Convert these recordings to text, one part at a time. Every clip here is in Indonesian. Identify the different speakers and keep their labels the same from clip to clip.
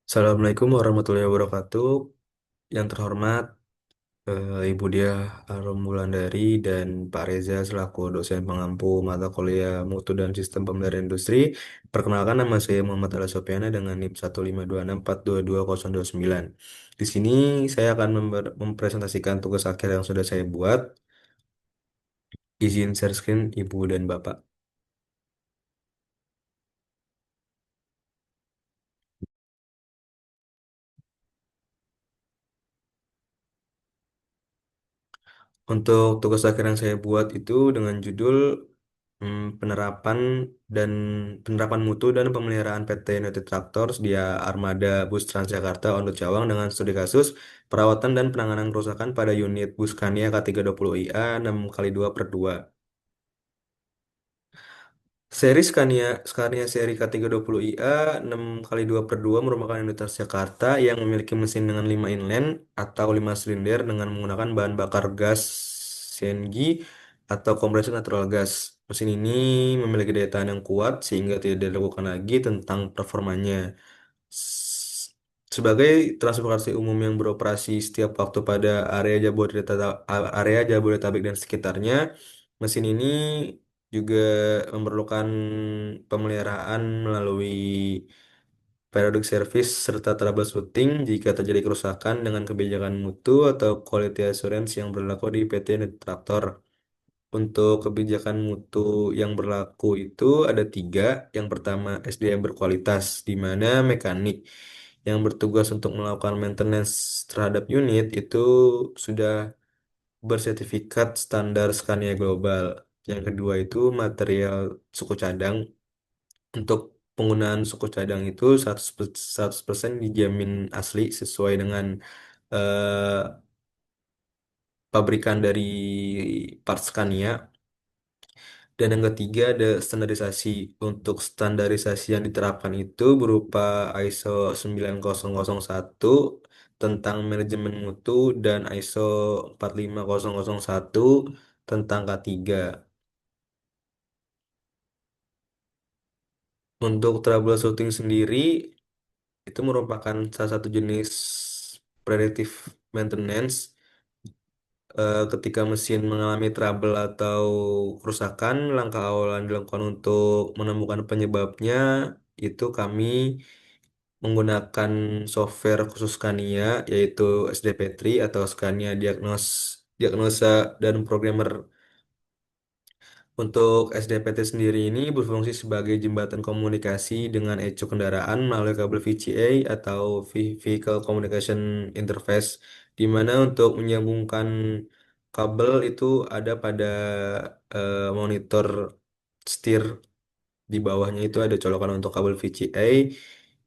Speaker 1: Assalamualaikum warahmatullahi wabarakatuh. Yang terhormat Ibu Diah Arum Wulandari dan Pak Reza selaku dosen pengampu mata kuliah Mutu dan Sistem Pembayaran Industri. Perkenalkan nama saya Muhammad Ala Sofiana dengan NIP 15264220029. Di sini saya akan mempresentasikan tugas akhir yang sudah saya buat. Izin share screen Ibu dan Bapak. Untuk tugas akhir yang saya buat itu dengan judul penerapan dan penerapan mutu dan pemeliharaan PT United Tractors di Armada Bus Transjakarta Ondel Cawang dengan studi kasus perawatan dan penanganan kerusakan pada unit bus Scania K320IA 6x2/2. Seri Scania seri K320IA 6x2/2 merupakan unit Transjakarta yang memiliki mesin dengan 5 inline atau 5 silinder dengan menggunakan bahan bakar gas CNG atau kompresi natural gas. Mesin ini memiliki daya tahan yang kuat sehingga tidak diragukan lagi tentang performanya. S- Sebagai transportasi umum yang beroperasi setiap waktu pada area Jabodetabek dan sekitarnya, mesin ini juga memerlukan pemeliharaan melalui periodic service serta troubleshooting jika terjadi kerusakan dengan kebijakan mutu atau quality assurance yang berlaku di PT Traktor. Untuk kebijakan mutu yang berlaku itu ada tiga. Yang pertama, SDM berkualitas, di mana mekanik yang bertugas untuk melakukan maintenance terhadap unit itu sudah bersertifikat standar Scania Global. Yang kedua itu material suku cadang. Untuk penggunaan suku cadang itu 100% dijamin asli sesuai dengan eh, pabrikan dari parts Scania. Dan yang ketiga ada standarisasi. Untuk standarisasi yang diterapkan itu berupa ISO 9001 tentang manajemen mutu dan ISO 45001 tentang K3. Untuk troubleshooting sendiri itu merupakan salah satu jenis predictive maintenance. Ketika mesin mengalami trouble atau kerusakan, langkah awal yang dilakukan untuk menemukan penyebabnya itu kami menggunakan software khusus Scania yaitu SDP3 atau Scania Diagnosa dan Programmer. Untuk SDPT sendiri ini berfungsi sebagai jembatan komunikasi dengan ecu kendaraan melalui kabel VCA atau Vehicle Communication Interface, di mana untuk menyambungkan kabel itu ada pada monitor setir. Di bawahnya itu ada colokan untuk kabel VCA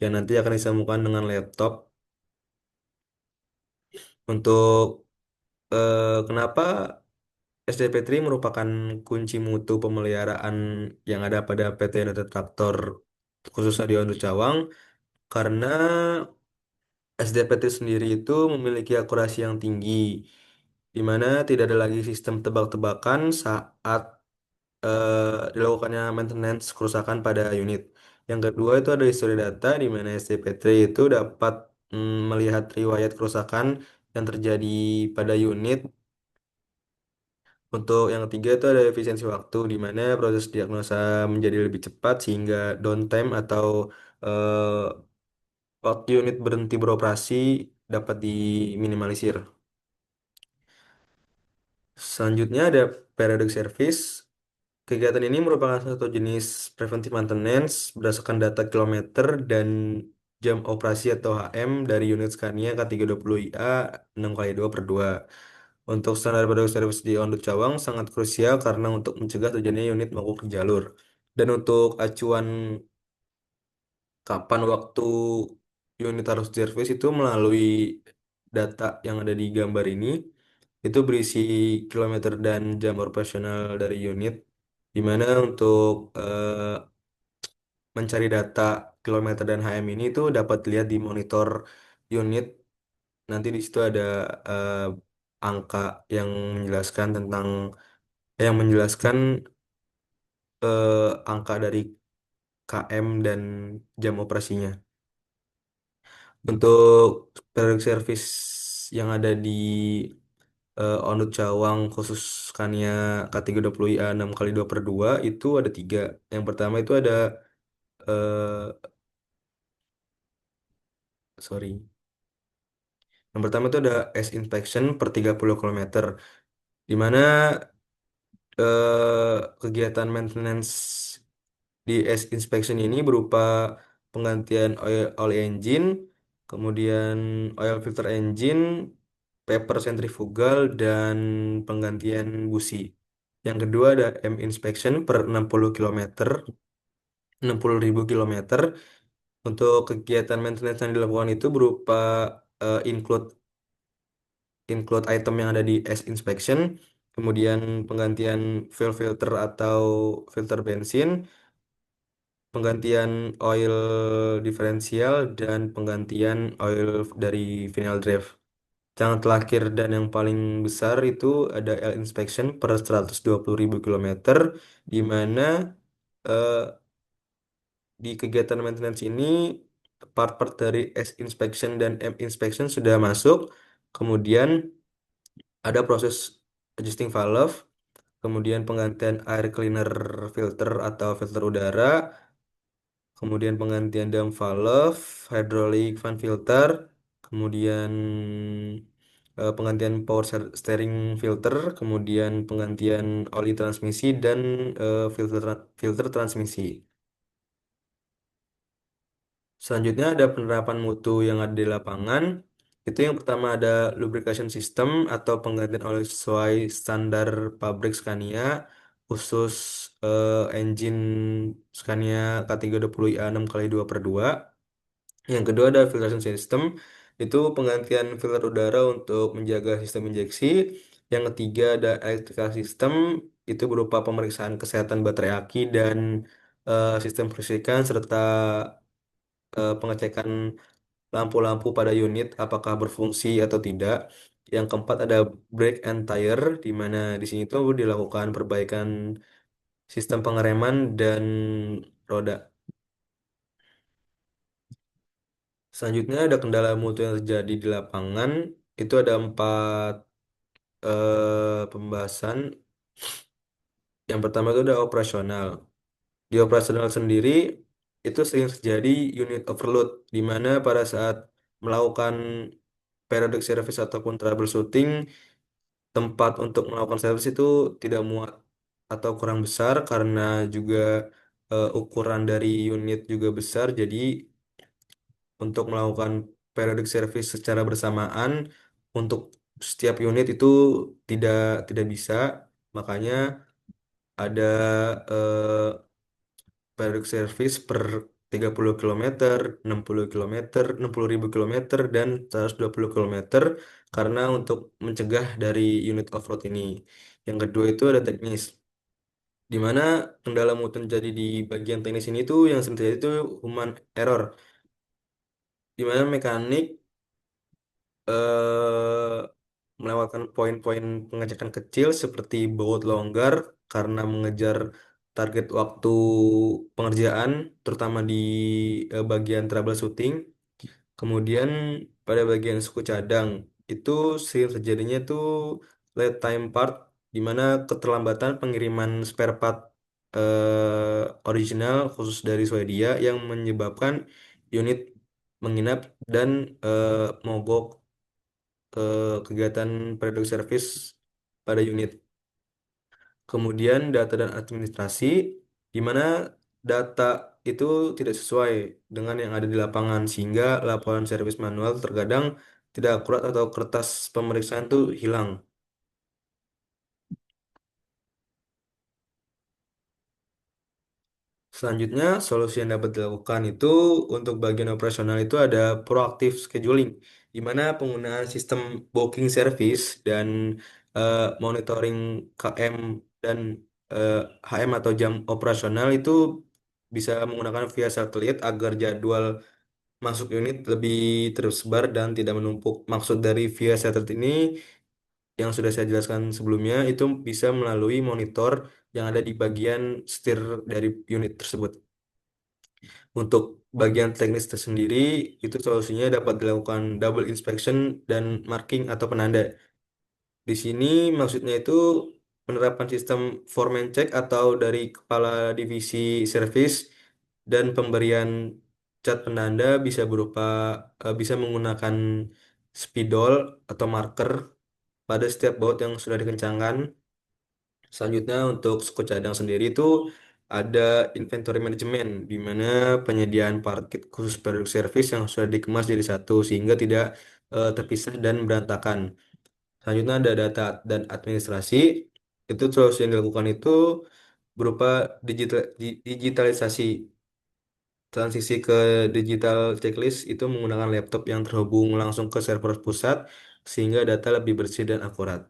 Speaker 1: yang nanti akan disambungkan dengan laptop. Untuk kenapa SDP3 merupakan kunci mutu pemeliharaan yang ada pada PT United Tractor khususnya di Ondel Cawang karena SDP3 sendiri itu memiliki akurasi yang tinggi di mana tidak ada lagi sistem tebak-tebakan saat dilakukannya maintenance kerusakan pada unit. Yang kedua itu ada histori data di mana SDP3 itu dapat melihat riwayat kerusakan yang terjadi pada unit. Untuk yang ketiga itu ada efisiensi waktu di mana proses diagnosa menjadi lebih cepat sehingga downtime atau eh, waktu unit berhenti beroperasi dapat diminimalisir. Selanjutnya ada periodic service. Kegiatan ini merupakan satu jenis preventive maintenance berdasarkan data kilometer dan jam operasi atau HM dari unit Scania K320IA 6x2/2. Untuk standar periodic service di Ondut Cawang sangat krusial karena untuk mencegah terjadinya unit mogok di jalur. Dan untuk acuan kapan waktu unit harus diservis itu melalui data yang ada di gambar ini, itu berisi kilometer dan jam operasional dari unit, di mana untuk mencari data kilometer dan HM ini itu dapat dilihat di monitor unit. Nanti di situ ada eh, angka yang menjelaskan tentang yang menjelaskan angka dari KM dan jam operasinya. Untuk periodic service yang ada di Onut Cawang khusus Scania K320 IA 6x2/2 itu ada tiga. Yang pertama itu ada sorry. Yang pertama itu ada S inspection per 30 kilometer, di mana kegiatan maintenance di S inspection ini berupa penggantian oil engine, kemudian oil filter engine, paper centrifugal, dan penggantian busi. Yang kedua ada M inspection per 60 kilometer, 60.000 kilometer. Untuk kegiatan maintenance yang dilakukan itu berupa include include item yang ada di S inspection, kemudian penggantian fuel filter atau filter bensin, penggantian oil diferensial, dan penggantian oil dari vinyl drive. Yang terakhir dan yang paling besar itu ada L inspection per 120.000 kilometer, di mana eh, di kegiatan maintenance ini part-part dari S inspection dan M inspection sudah masuk. Kemudian ada proses adjusting valve, kemudian penggantian air cleaner filter atau filter udara, kemudian penggantian dam valve, hydraulic fan filter, kemudian penggantian steering filter, kemudian penggantian oli transmisi dan filter transmisi. Selanjutnya ada penerapan mutu yang ada di lapangan. Itu yang pertama ada lubrication system atau penggantian oli sesuai standar pabrik Scania, khusus engine Scania K320 IA 6x2/2. Yang kedua ada filtration system, itu penggantian filter udara untuk menjaga sistem injeksi. Yang ketiga ada electrical system, itu berupa pemeriksaan kesehatan baterai aki dan sistem kelistrikan, serta pengecekan lampu-lampu pada unit apakah berfungsi atau tidak. Yang keempat ada brake and tire, di mana di sini tuh dilakukan perbaikan sistem pengereman dan roda. Selanjutnya ada kendala mutu yang terjadi di lapangan. Itu ada empat pembahasan. Yang pertama itu ada operasional. Di operasional sendiri itu sering terjadi unit overload, di mana pada saat melakukan periodic service ataupun troubleshooting, tempat untuk melakukan servis itu tidak muat atau kurang besar, karena juga ukuran dari unit juga besar. Jadi untuk melakukan periodic service secara bersamaan untuk setiap unit itu tidak tidak bisa. Makanya ada periodic service per 30 kilometer, 60 kilometer, 60.000 kilometer, dan 120 kilometer, karena untuk mencegah dari unit off-road ini. Yang kedua itu ada teknis, di mana kendala mutu terjadi di bagian teknis ini tuh yang sering terjadi itu human error, di mana mekanik eh, melewatkan poin-poin pengecekan kecil seperti baut longgar karena mengejar target waktu pengerjaan, terutama di bagian troubleshooting. Kemudian pada bagian suku cadang itu sering terjadinya tuh lead time part, di mana keterlambatan pengiriman spare part original khusus dari Swedia yang menyebabkan unit menginap dan mogok kegiatan periodic service pada unit. Kemudian data dan administrasi, di mana data itu tidak sesuai dengan yang ada di lapangan, sehingga laporan servis manual terkadang tidak akurat atau kertas pemeriksaan itu hilang. Selanjutnya, solusi yang dapat dilakukan itu untuk bagian operasional itu ada proaktif scheduling, di mana penggunaan sistem booking service dan monitoring KM dan eh, HM atau jam operasional itu bisa menggunakan via satelit agar jadwal masuk unit lebih tersebar dan tidak menumpuk. Maksud dari via satelit ini yang sudah saya jelaskan sebelumnya itu bisa melalui monitor yang ada di bagian setir dari unit tersebut. Untuk bagian teknis tersendiri, itu solusinya dapat dilakukan double inspection dan marking atau penanda. Di sini maksudnya itu penerapan sistem foreman check atau dari kepala divisi service dan pemberian cat penanda bisa berupa bisa menggunakan spidol atau marker pada setiap baut yang sudah dikencangkan. Selanjutnya untuk suku cadang sendiri itu ada inventory management di mana penyediaan part kit khusus produk service yang sudah dikemas jadi satu sehingga tidak terpisah dan berantakan. Selanjutnya ada data dan administrasi. Itu solusi yang dilakukan itu berupa digitalisasi. Transisi ke digital checklist itu menggunakan laptop yang terhubung langsung ke server pusat sehingga data lebih bersih dan akurat.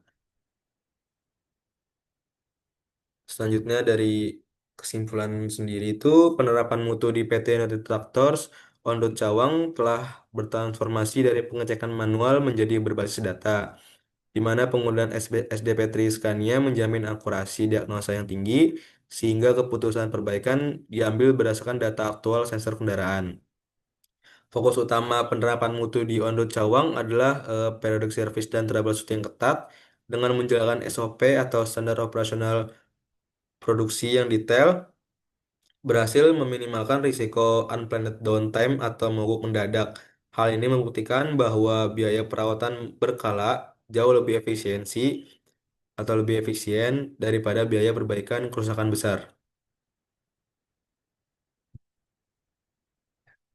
Speaker 1: Selanjutnya dari kesimpulan sendiri itu penerapan mutu di PT United Tractors Ondo Cawang telah bertransformasi dari pengecekan manual menjadi berbasis data, di mana penggunaan SDP3 Scania menjamin akurasi diagnosa yang tinggi, sehingga keputusan perbaikan diambil berdasarkan data aktual sensor kendaraan. Fokus utama penerapan mutu di Ondo Cawang adalah periodic service dan troubleshooting yang ketat dengan menjalankan SOP atau standar operasional produksi yang detail, berhasil meminimalkan risiko unplanned downtime atau mogok mendadak. Hal ini membuktikan bahwa biaya perawatan berkala jauh lebih lebih efisien daripada biaya perbaikan kerusakan besar.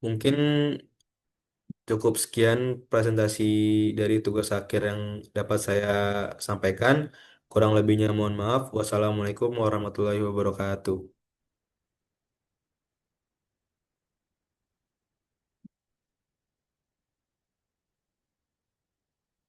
Speaker 1: Mungkin cukup sekian presentasi dari tugas akhir yang dapat saya sampaikan. Kurang lebihnya mohon maaf. Wassalamualaikum warahmatullahi wabarakatuh.